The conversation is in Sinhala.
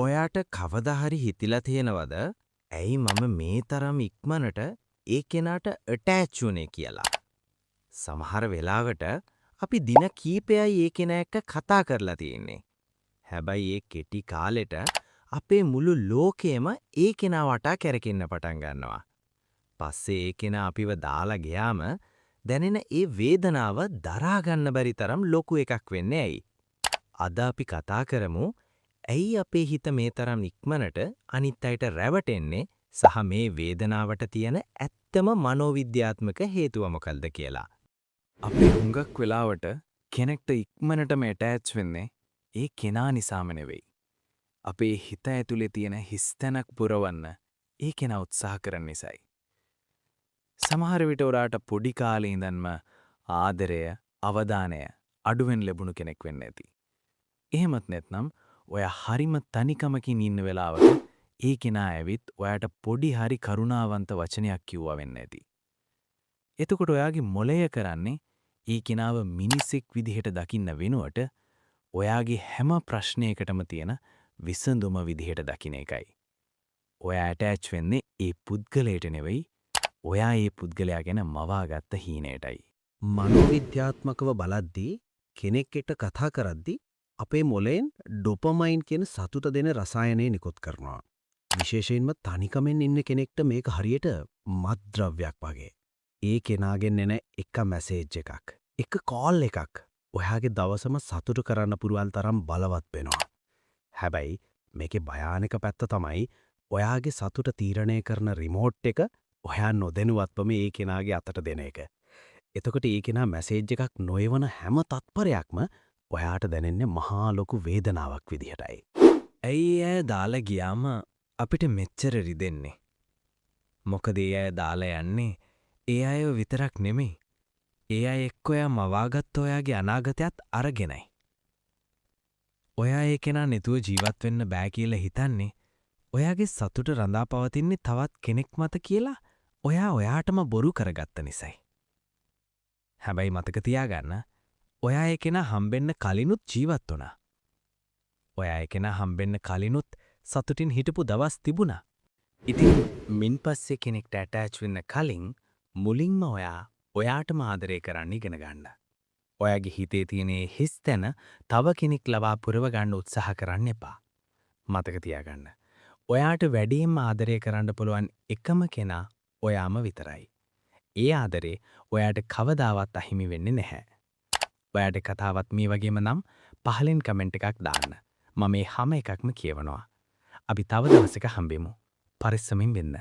ඔයාට කවදා හරි හිතිලා තියෙනවද? ඇයි මම මේ තරම් ඉක්මනට ඒ කෙනාට ඇටච් වුනේ කියලා? සමහර වෙලාවට අපි දින කීපයයි ඒ කෙනා එක්ක කතා කරලා තියෙන්නේ. හැබැයි ඒ කෙටි කාලෙට අපේ මුළු ලෝකෙම ඒ කෙනා වටා කැරකෙන්න පටන් ගන්නවා. පස්සේ ඒ කෙනා අපිව දාලා ගියාම දැනෙන ඒ වේදනාව දරා ගන්න බැරි තරම් ලොකු එකක් වෙන්නේ ඇයි? අද අපි කතා කරමු ඇයි අපේ හිත මේ තරම් ඉක්මනට අනිත් අයට රැවටෙන්නේ සහ මේ වේදනාවට තියෙන ඇත්තම මනෝවිද්‍යාත්මක හේතුව මොකක්ද කියලා. අපි හුඟක් වෙලාවට කෙනෙක්ට ඉක්මනටම ඇටෑච් වෙන්නේ ඒ කෙනා නිසාම නෙවෙයි. අපේ හිත ඇතුලේ තියෙන හිස්තැනක් පුරවන්න ඒ කෙනා උත්සාහ කරන නිසායි. සමහර විට ඔයාට පොඩි කාලේ ඉඳන්ම ආදරය, අවධානය අඩුවෙන් ලැබුණු කෙනෙක් වෙන්න ඇති. එහෙමත් නැත්නම් ඔයා හරිම තනිකමකින් ඉන්න වෙලාවක ඒ කෙනා ඇවිත් ඔයාට පොඩි හරි කරුණාවන්ත වචනයක් කිව්වා වෙන්න ඇති. එතකොට ඔයාගේ මොළය කරන්නේ ඒ කෙනාව මිනිසෙක් විදිහට දකින්න වෙනුවට ඔයාගේ හැම ප්‍රශ්නයකටම තියෙන විසඳුම විදිහට දකින්න එකයි. ඔයා ඇටච් වෙන්නේ ඒ පුද්ගලයට නෙවෙයි, ඔයා ඒ පුද්ගලයා ගැන මවාගත්ත හීනයටයි. මනෝවිද්‍යාත්මකව බලද්දී කෙනෙක් එක්ක කතා කරද්දී අපේ මොළයෙන් ඩොපමයින් කියන සතුට දෙන රසායනය නිකුත් කරනවා. විශේෂයෙන්ම තනිකමෙන් ඉන්න කෙනෙක්ට මේක හරියට මත්ද්‍රව්‍යයක් වගේ. ඒ කෙනාගෙන් එන එක මැසේජ් එකක්, එක කෝල් එකක් ඔයාගේ දවසම සතුටු කරන්න පුරුවන් තරම් බලවත් වෙනවා. හැබැයි මේකේ භයානක පැත්ත තමයි ඔයාගේ සතුට තීරණය කරන රිමෝට් එක ඔයා නොදැනුවත්වම ඒ කෙනාගේ අතට දෙන එක. එතකොට ඒ කෙනා මැසේජ් එකක් නොයවන හැම තත්පරයක්ම ඔයාට දැනෙන්නේ මහා ලොකු වේදනාවක් විදිහටයි. ඇයි ඇය දාලා ගියාම අපිට මෙච්චර රිදෙන්නේ? මොකද ඒ අය දාලා යන්නේ ඒ අයව විතරක් නෙමෙයි. ඒ අය එක්ක ඔයා මවාගත්ත ඔයාගේ අනාගතයත් අරගෙනයි. ඔයා ඒ කෙනා නැතුව ජීවත් වෙන්න බෑ කියලා හිතන්නේ ඔයාගේ සතුට රඳා පවතින්නේ තවත් කෙනෙක් මත කියලා ඔයා ඔයාටම බොරු කරගත්ත නිසායි. හැබැයි මතක තියාගන්න, ඔයා ඒ කෙනා හම්බෙන්න කලිනුත් ජීවත් වුණා. ඔයා ඒ කෙනා හම්බෙන්න කලිනුත් සතුටින් හිටපු දවස් තිබුණා. ඉතින් මින්පස්සේ කෙනෙක්ට ඇටච් වෙන්න කලින් මුලින්ම ඔයාටම ආදරය කරන්න ඉගෙන ගන්න. ඔයාගේ හිතේ තියෙන හිස් තැන තව කෙනෙක් ලබා පුරව ගන්න උත්සාහ කරන්න එපා. මතක තියාගන්න. ඔයාට වැඩියෙන්ම ආදරය කරන්න පුළුවන් එකම කෙනා ඔයාම විතරයි. ඒ ආදරේ ඔයාට කවදාවත් අහිමි වෙන්නේ නැහැ. ඔයාට කතාවත් මේ වගේම නම් පහලින් කමෙන්ට් එකක් දාන්න. මම මේ හැම එකක්ම කියවනවා. අපි තව දවසක හම්බෙමු. පරිස්සමින් වෙන්න.